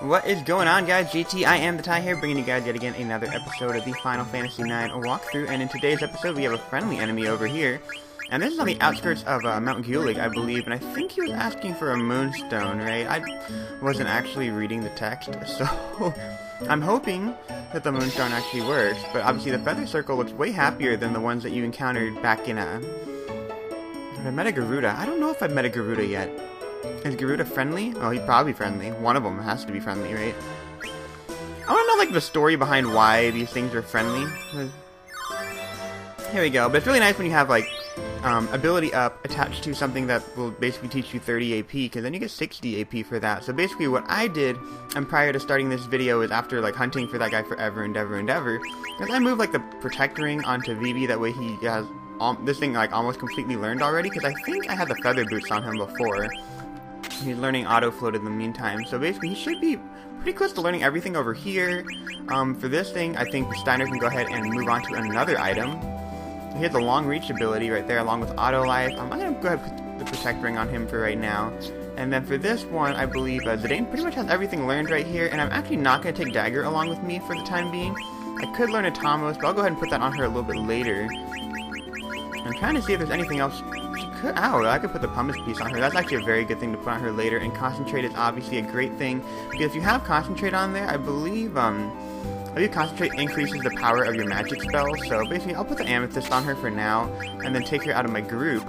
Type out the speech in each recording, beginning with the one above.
What is going on, guys? GT, I am the Tie here, bringing you guys yet again another episode of the Final Fantasy IX walkthrough. And in today's episode, we have a friendly enemy over here. And this is on the outskirts of Mount Gulug, I believe. And I think he was asking for a moonstone, right? I wasn't actually reading the text, so I'm hoping that the moonstone actually works. But obviously, the feather circle looks way happier than the ones that you encountered back in I met a Garuda. I don't know if I've met a Garuda yet. Is Garuda friendly? Oh, he's probably friendly. One of them has to be friendly, right? I want to know, like, the story behind why these things are friendly. Here we go. But it's really nice when you have, like, ability up attached to something that will basically teach you 30 AP, because then you get 60 AP for that. So basically what I did, and prior to starting this video, is after, like, hunting for that guy forever and ever and ever, is I moved, like, the Protect Ring onto Vivi. That way he has this thing, like, almost completely learned already, because I think I had the Feather Boots on him before. He's learning auto float in the meantime, so basically he should be pretty close to learning everything over here. For this thing, I think Steiner can go ahead and move on to another item. He has a long reach ability right there, along with auto life. I'm gonna go ahead and put the Protect Ring on him for right now. And then for this one, I believe Zidane pretty much has everything learned right here, and I'm actually not gonna take Dagger along with me for the time being. I could learn Atamos, but I'll go ahead and put that on her a little bit later. I'm trying to see if there's anything else. She could. Ow, I could put the pumice piece on her. That's actually a very good thing to put on her later. And concentrate is obviously a great thing, because if you have concentrate on there, I believe concentrate increases the power of your magic spells. So basically, I'll put the amethyst on her for now, and then take her out of my group.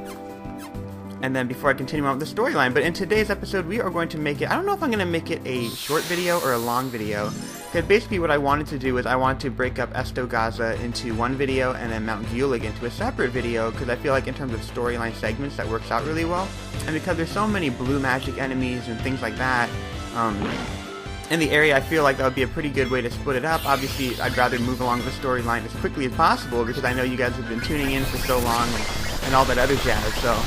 And then before I continue on with the storyline, but in today's episode, we are going to make it. I don't know if I'm going to make it a short video or a long video. Because basically what I wanted to do is I wanted to break up Esto Gaza into one video and then Mount Gulug into a separate video, because I feel like in terms of storyline segments that works out really well. And because there's so many blue magic enemies and things like that in the area, I feel like that would be a pretty good way to split it up. Obviously, I'd rather move along the storyline as quickly as possible, because I know you guys have been tuning in for so long and all that other jazz, so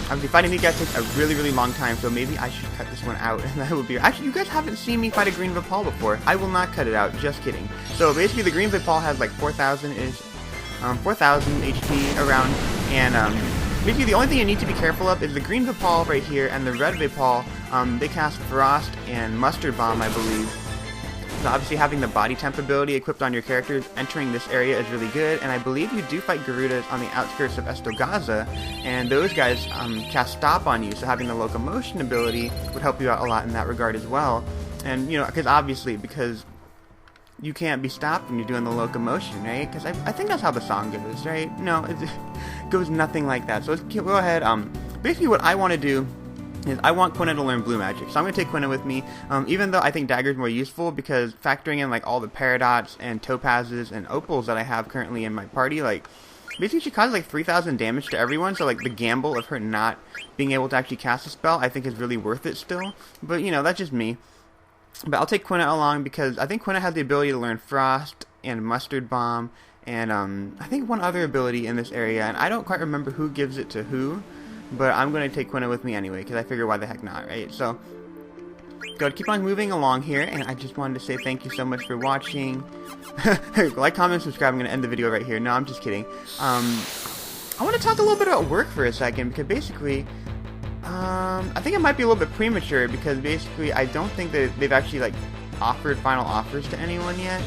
obviously fighting these guys takes a really long time, so maybe I should cut this one out, and that would be... Actually, you guys haven't seen me fight a green Vipal before. I will not cut it out, just kidding. So basically the green Vipal has like 4,000-ish, 4,000 HP around, and basically the only thing you need to be careful of is the green Vipal right here and the red Vipal. They cast Frost and Mustard Bomb, I believe. So obviously having the body temp ability equipped on your characters entering this area is really good, and I believe you do fight Garudas on the outskirts of Esto Gaza, and those guys cast Stop on you, so having the locomotion ability would help you out a lot in that regard as well. And, you know, because you can't be stopped when you're doing the locomotion, right? Because I think that's how the song goes, right? No, it goes nothing like that. So let's go ahead. Basically what I want to do is I want Quina to learn blue magic, so I'm going to take Quina with me, even though I think Dagger is more useful, because factoring in like all the Paradots and Topazes and Opals that I have currently in my party, like, basically she causes like 3,000 damage to everyone, so like the gamble of her not being able to actually cast a spell I think is really worth it still, but you know, that's just me. But I'll take Quina along because I think Quina has the ability to learn Frost and Mustard Bomb, and I think one other ability in this area, and I don't quite remember who gives it to who, but I'm going to take Quina with me anyway, because I figure why the heck not, right? So, go keep on moving along here, and I just wanted to say thank you so much for watching. Like, comment, subscribe. I'm going to end the video right here. No, I'm just kidding. I want to talk a little bit about work for a second, because basically, I think it might be a little bit premature, because basically I don't think that they've actually, like, offered final offers to anyone yet.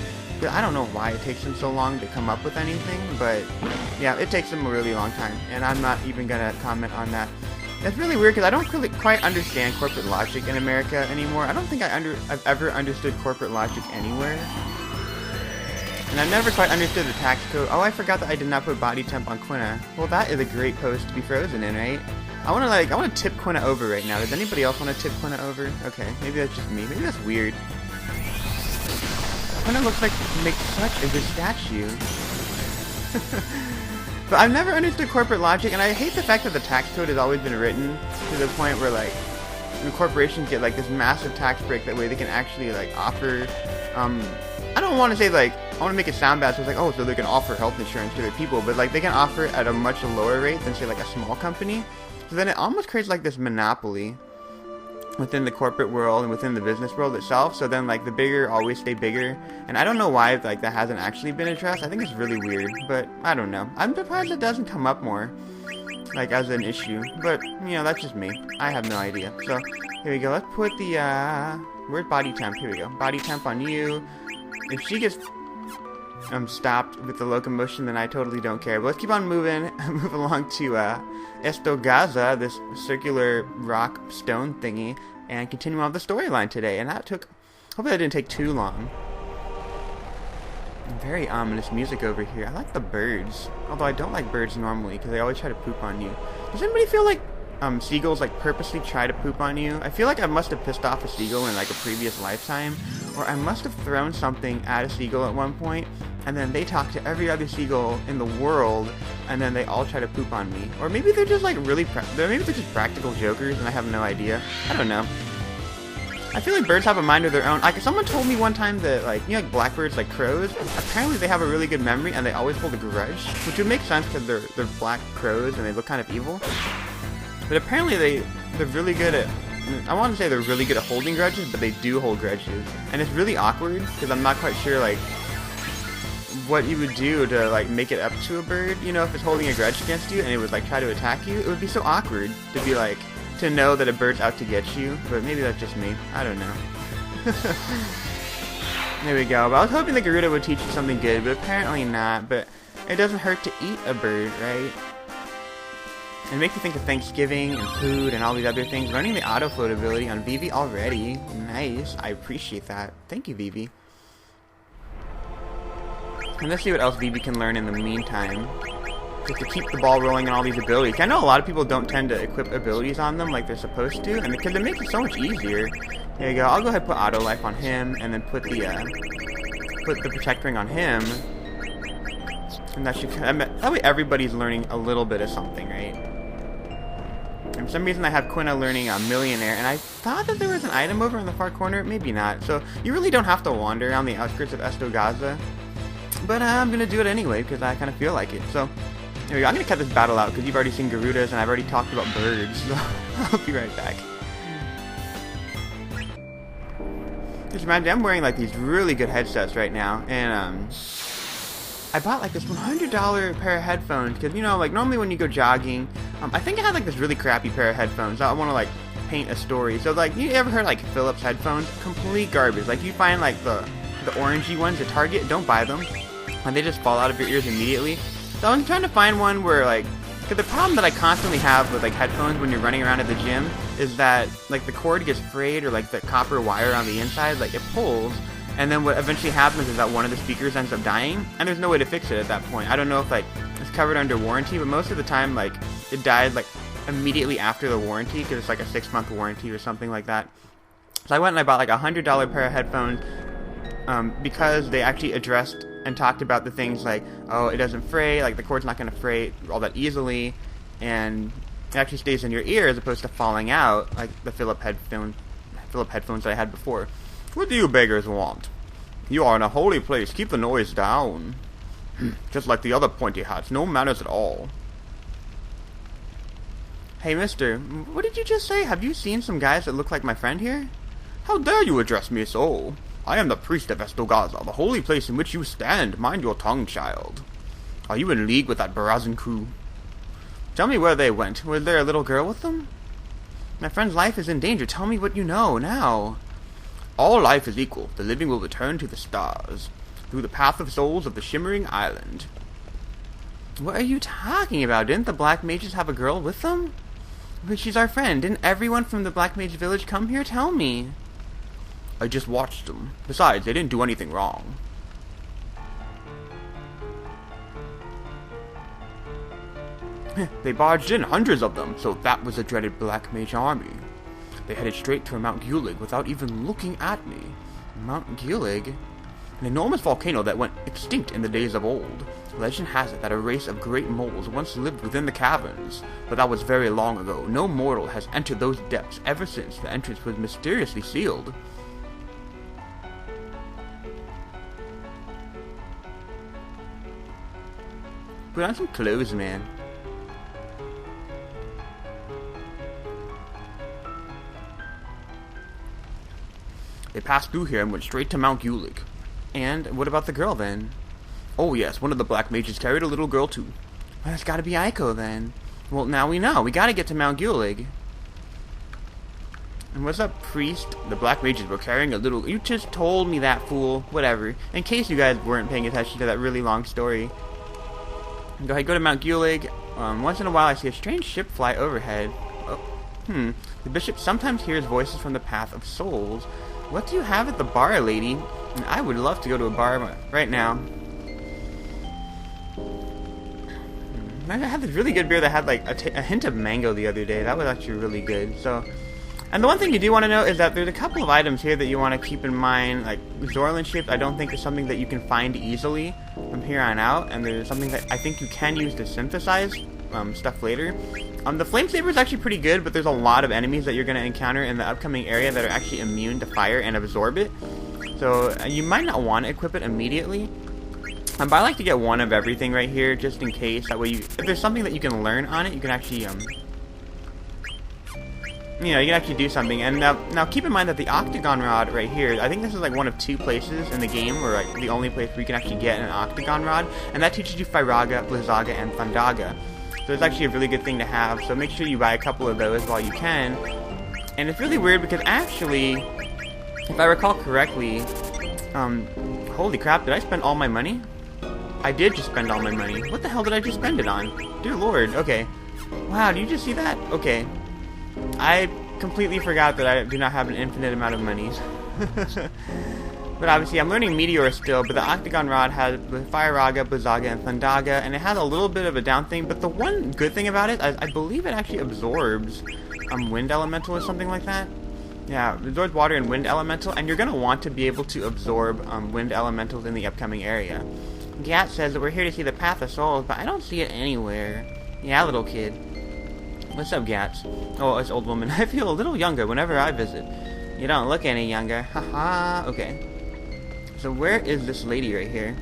I don't know why it takes them so long to come up with anything, but yeah, it takes them a really long time, and I'm not even gonna comment on that. It's really weird because I don't really quite understand corporate logic in America anymore. I don't think I've ever understood corporate logic anywhere, and I've never quite understood the tax code. Oh, I forgot that I did not put body temp on Quina. Well, that is a great pose to be frozen in, right? I want to tip Quina over right now. Does anybody else want to tip Quina over? Okay, maybe that's just me. Maybe that's weird. Quina looks like makes such a good statue. But I've never understood corporate logic, and I hate the fact that the tax code has always been written to the point where, like, when corporations get, like, this massive tax break, that way they can actually, like, offer, I don't want to say, like, I want to make it sound bad, so it's like, oh, so they can offer health insurance to their people, but, like, they can offer it at a much lower rate than, say, like, a small company. So then it almost creates, like, this monopoly within the corporate world and within the business world itself, so then, like, the bigger always stay bigger, and I don't know why, like, that hasn't actually been addressed. I think it's really weird, but I don't know. I'm surprised it doesn't come up more, like, as an issue, but, you know, that's just me. I have no idea. So, here we go. Let's put the, Where's body temp? Here we go. Body temp on you. If she gets stopped with the locomotion, then I totally don't care. But let's keep on moving. Move along to Esto Gaza, this circular rock stone thingy, and continue on the storyline today. And that took... Hopefully that didn't take too long. Very ominous music over here. I like the birds. Although I don't like birds normally, because they always try to poop on you. Does anybody feel like seagulls like purposely try to poop on you? I feel like I must have pissed off a seagull in like a previous lifetime, or I must have thrown something at a seagull at one point, and then they talk to every other seagull in the world, and then they all try to poop on me. Or maybe they're just like maybe they're just practical jokers, and I have no idea. I don't know. I feel like birds have a mind of their own. Like, someone told me one time that, like, you know, like blackbirds, like crows, apparently they have a really good memory and they always hold a grudge, which would make sense because they're black crows and they look kind of evil. But apparently they're really good at, I want to say they're really good at holding grudges, but they do hold grudges. And it's really awkward because I'm not quite sure, like, what you would do to, like, make it up to a bird, you know, if it's holding a grudge against you and it would, like, try to attack you. It would be so awkward to be, like, to know that a bird's out to get you, but maybe that's just me. I don't know. There we go. But I was hoping the Garuda would teach you something good, but apparently not. But it doesn't hurt to eat a bird, right? And make you think of Thanksgiving and food and all these other things. Learning the auto-float ability on Vivi already. Nice. I appreciate that. Thank you, Vivi. And let's see what else Vivi can learn in the meantime. Just to keep the ball rolling and all these abilities. I know a lot of people don't tend to equip abilities on them like they're supposed to, and because it makes it so much easier. There you go. I'll go ahead and put auto life on him, and then put the protect ring on him, and that should. That way everybody's learning a little bit of something, right? And for some reason I have Quina learning a millionaire, and I thought that there was an item over in the far corner. Maybe not. So you really don't have to wander around the outskirts of Esto Gaza, but I'm gonna do it anyway because I kind of feel like it. So. There we go. I'm going to cut this battle out because you've already seen Garudas and I've already talked about birds, so I'll be right back. Just imagine, I'm wearing like these really good headsets right now, and I bought like this $100 pair of headphones because, you know, like normally when you go jogging, I think I had like this really crappy pair of headphones. I want to like paint a story. So like, you ever heard like Philips headphones? Complete garbage. Like you find like the orangey ones at Target, don't buy them, and they just fall out of your ears immediately. So I'm trying to find one where, like, because the problem that I constantly have with, like, headphones when you're running around at the gym is that, like, the cord gets frayed, or, like, the copper wire on the inside, like, it pulls, and then what eventually happens is that one of the speakers ends up dying, and there's no way to fix it at that point. I don't know if, like, it's covered under warranty, but most of the time, like, it died, like, immediately after the warranty, because it's, like, a 6-month warranty or something like that. So I went and I bought, like, a $100 pair of headphones, because they actually addressed and talked about the things like, oh, it doesn't fray, like the cord's not going to fray all that easily, and it actually stays in your ear as opposed to falling out like the Philips headphones that I had before. What do you beggars want? You are in a holy place, keep the noise down. Just like the other pointy hats, no manners at all. Hey mister, what did you just say? Have you seen some guys that look like my friend here? How dare you address me so? I am the priest of Esto Gaza, the holy place in which you stand. Mind your tongue, child. Are you in league with that Barazan crew? Tell me where they went. Was there a little girl with them? My friend's life is in danger. Tell me what you know, now. All life is equal. The living will return to the stars, through the path of souls of the Shimmering Island. What are you talking about? Didn't the Black Mages have a girl with them? But she's our friend. Didn't everyone from the Black Mage village come here? Tell me. I just watched them. Besides, they didn't do anything wrong. They barged in, hundreds of them, so that was the dreaded Black Mage army. They headed straight to Mount Gulug without even looking at me. Mount Gulug? An enormous volcano that went extinct in the days of old. Legend has it that a race of great moles once lived within the caverns, but that was very long ago. No mortal has entered those depths ever since the entrance was mysteriously sealed. Put on some clothes, man. They passed through here and went straight to Mount Gulug. And what about the girl, then? Oh yes, one of the Black Mages carried a little girl too. Well, that's gotta be Eiko, then. Well, now we know. We gotta get to Mount Gulug. And what's up, priest? The black mages were carrying a little... You just told me that, fool. Whatever. In case you guys weren't paying attention to that really long story. Go ahead, go to Mount Gulug. Once in a while I see a strange ship fly overhead. Oh, The bishop sometimes hears voices from the Path of Souls. What do you have at the bar, lady? And I would love to go to a bar right now. I had this really good beer that had like a hint of mango the other day. That was actually really good. So, and the one thing you do want to know is that there's a couple of items here that you want to keep in mind. Like Zorn ships, I don't think is something that you can find easily from here on out. And there's something that I think you can use to synthesize stuff later. The flame saber is actually pretty good, but there's a lot of enemies that you're going to encounter in the upcoming area that are actually immune to fire and absorb it. So you might not want to equip it immediately. But I like to get one of everything right here, just in case. That way, if there's something that you can learn on it, you can actually, you can actually do something. And now keep in mind that the Octagon Rod right here, I think this is like one of 2 places in the game, or like the only place where you can actually get an Octagon Rod, and that teaches you Firaga, Blizzaga, and Thundaga. So it's actually a really good thing to have. So make sure you buy a couple of those while you can. And it's really weird because actually, if I recall correctly, holy crap, did I spend all my money? I did just spend all my money. What the hell did I just spend it on? Dear Lord, okay. Wow, did you just see that? Okay. I completely forgot that I do not have an infinite amount of money. But obviously, I'm learning Meteor still, but the Octagon Rod has Firaga, Blizzaga, and Thundaga, and it has a little bit of a down thing, but the one good thing about it, I believe it actually absorbs Wind Elemental or something like that. Yeah, it absorbs Water and Wind Elemental, and you're going to want to be able to absorb Wind Elementals in the upcoming area. Gat says that we're here to see the Path of Souls, but I don't see it anywhere. Yeah, little kid. What's up, Gats? Oh, it's old woman. I feel a little younger whenever I visit. You don't look any younger. Haha. Okay. So where is this lady right here?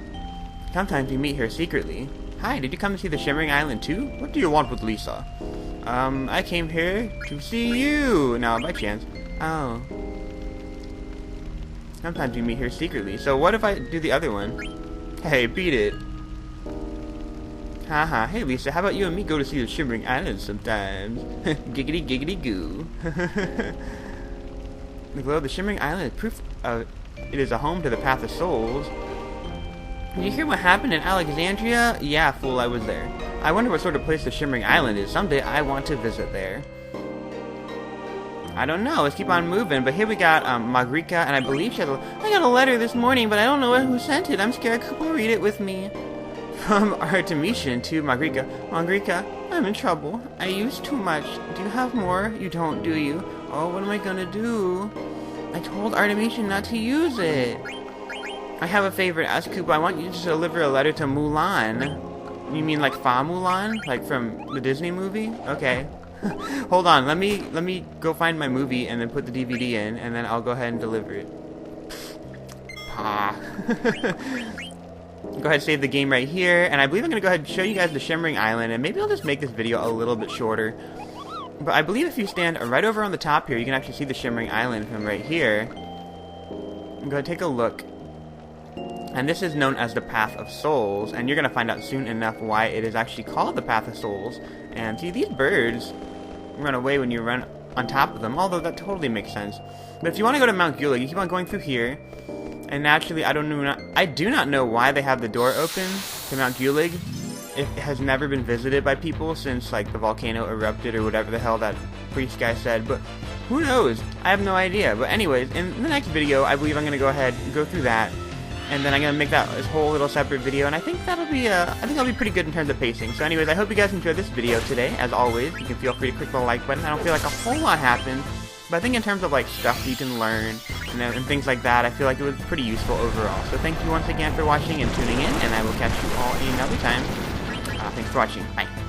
Sometimes we meet her secretly. Hi, did you come to see the Shimmering Island too? What do you want with Lisa? I came here to see you. No, by chance. Oh. Sometimes we meet here secretly. So what if I do the other one? Hey, beat it. Haha, hey Lisa, how about you and me go to see the Shimmering Islands sometimes? Giggity giggity goo. The glow of the Shimmering Island is proof of it is a home to the Path of Souls. Did you hear what happened in Alexandria? Yeah, fool, I was there. I wonder what sort of place the Shimmering Island is. Someday I want to visit there. I don't know. Let's keep on moving. But here we got Margrika, and I believe she has I got a letter this morning, but I don't know who sent it. I'm scared. Could you read it with me? From Artemisian to Margrika. Margrika, I'm in trouble. I used too much. Do you have more? You don't, do you? Oh, what am I gonna do? I told Artemisian not to use it. I have a favor to ask, Kuba. I want you to deliver a letter to Mulan. You mean like Fa Mulan? Like from the Disney movie? Okay. Hold on, let me go find my movie and then put the DVD in, and then I'll go ahead and deliver it. Pa. Go ahead and save the game right here, and I believe I'm going to go ahead and show you guys the Shimmering Island, and maybe I'll just make this video a little bit shorter. But I believe if you stand right over on the top here, you can actually see the Shimmering Island from right here. Go ahead and take a look. And this is known as the Path of Souls, and you're going to find out soon enough why it is actually called the Path of Souls. And see, these birds run away when you run on top of them, although that totally makes sense. But if you want to go to Mount Gulug, you keep on going through here, and naturally, I do not know why they have the door open to Mount Gulug. It has never been visited by people since, like, the volcano erupted or whatever the hell that priest guy said, but who knows? I have no idea. But anyways, in the next video, I believe I'm going to go ahead and go through that, and then I'm going to make that this whole little separate video, and I think that'll be pretty good in terms of pacing. So anyways, I hope you guys enjoyed this video today. As always, you can feel free to click the like button. I don't feel like a whole lot happened, but I think in terms of like stuff you can learn and things like that, I feel like it was pretty useful overall. So thank you once again for watching and tuning in, and I will catch you all another time. Thanks for watching. Bye.